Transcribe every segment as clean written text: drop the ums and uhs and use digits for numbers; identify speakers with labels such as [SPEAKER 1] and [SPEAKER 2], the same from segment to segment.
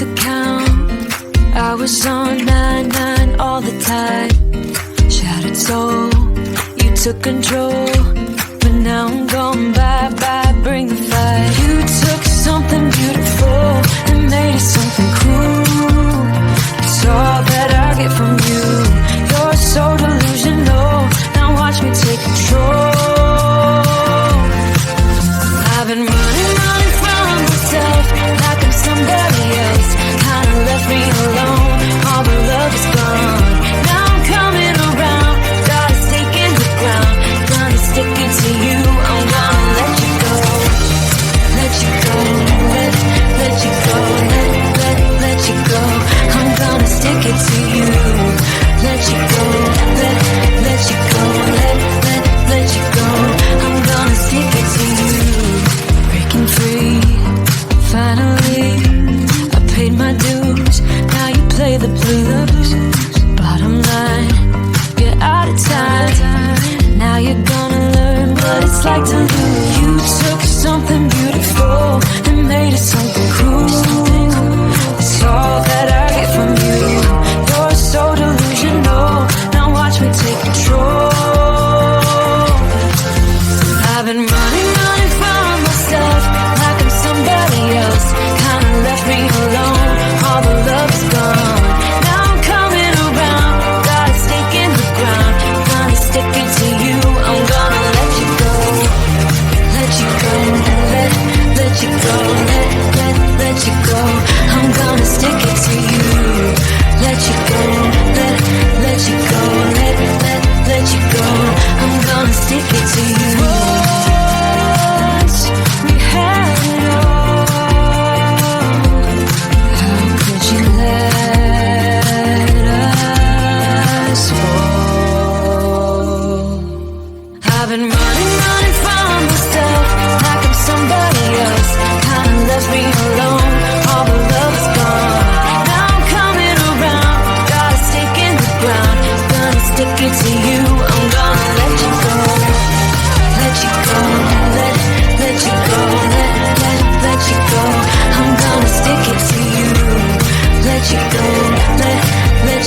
[SPEAKER 1] the count. I was on 9-9 all the time. Shattered soul, you took control. But now I'm gone, bye-bye, bring the fire. You took something beautiful and made it something cruel. It's all that I get from you. You're so delusional, now watch me take control. I've been running from myself like I'm somebody else. Kinda left me alone, all the love is gone. Now I'm coming around, got a stake in the ground. Gonna stick it to you, I'm gonna let you go. Let you go, let you go, let you go. I'm gonna stick it to you. Let you go, let you go, let you go. I'm gonna stick it to you. Breaking free, finally, I paid my dues. Now you play the blues. Bottom line, you're out of time. Now you're gonna learn what it's like to lose. You took something beautiful and made it something cruel. It's all that I get from you. You're so delusional, now watch me take control. I've been running from myself like I'm somebody else. Kinda left me alone, all the love is gone. Now I'm coming around, got a stake in the ground. Gonna stick it to you, I'm gonna let you go. Let you go, let you go, let you go. I'm gonna stick it to you. Let you go, let you go, let you go. I'm gonna stick it to you. Once we had it all, how could you let us fall? I've been running from myself like I'm somebody else. Kinda left me alone, all the love is gone. Now I'm coming around, got a stake in the ground. Gonna stick it to you, I'm gonna let you go. Let you go, let you go, let you go. I'm gonna stick it to you. Let you go, let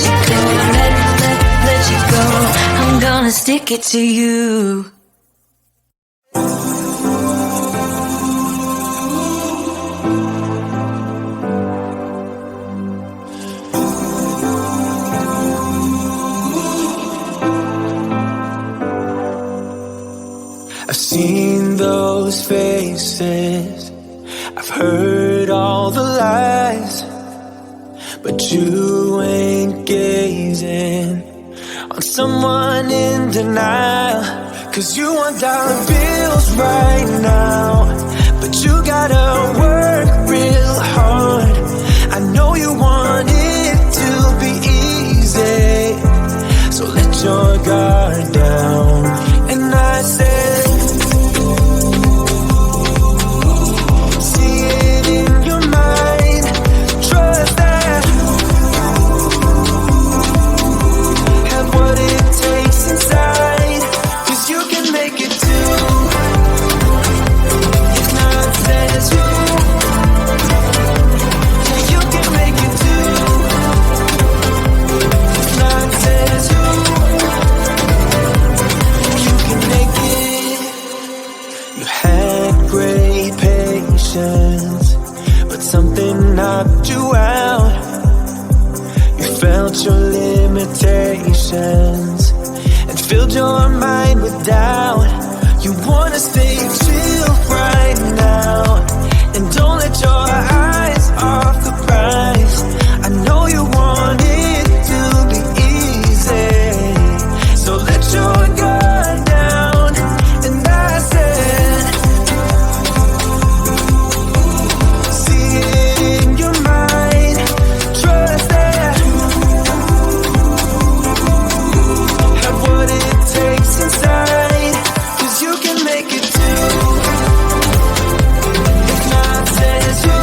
[SPEAKER 1] you go, let you go. I'm gonna stick it to you.
[SPEAKER 2] I've seen those faces, I've heard all the lies, but you ain't gazing on someone in denial. 'Cause you want dollar bills right now, but you gotta work real hard. I know you want it to be easy, so let your guard down. And I said, see it in your mind, trust that, have what it takes inside, 'cause you can make it too. If not says who, yeah, you can make it too. If not says who, you can make it. You had great patience, but something knocked you out. You felt your limitations and filled your mind with doubt. You wanna stay chill right now, and don't let your eyes off the prize. I know you want it to be easy, so let your guard down. And I said, see it in your mind, trust that, have what it takes inside, 'cause you can make it too. If not says who,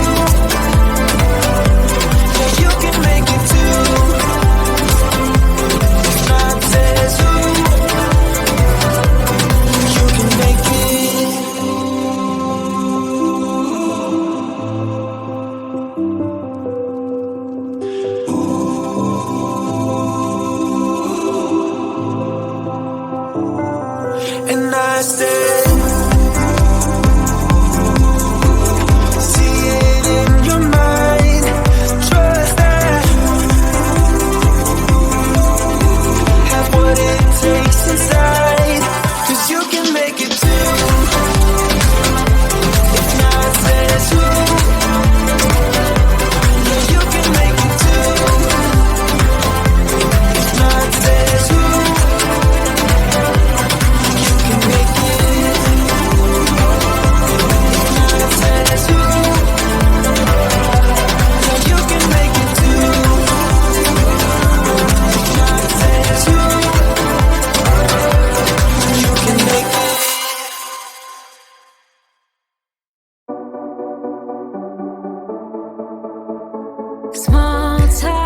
[SPEAKER 1] Small talk.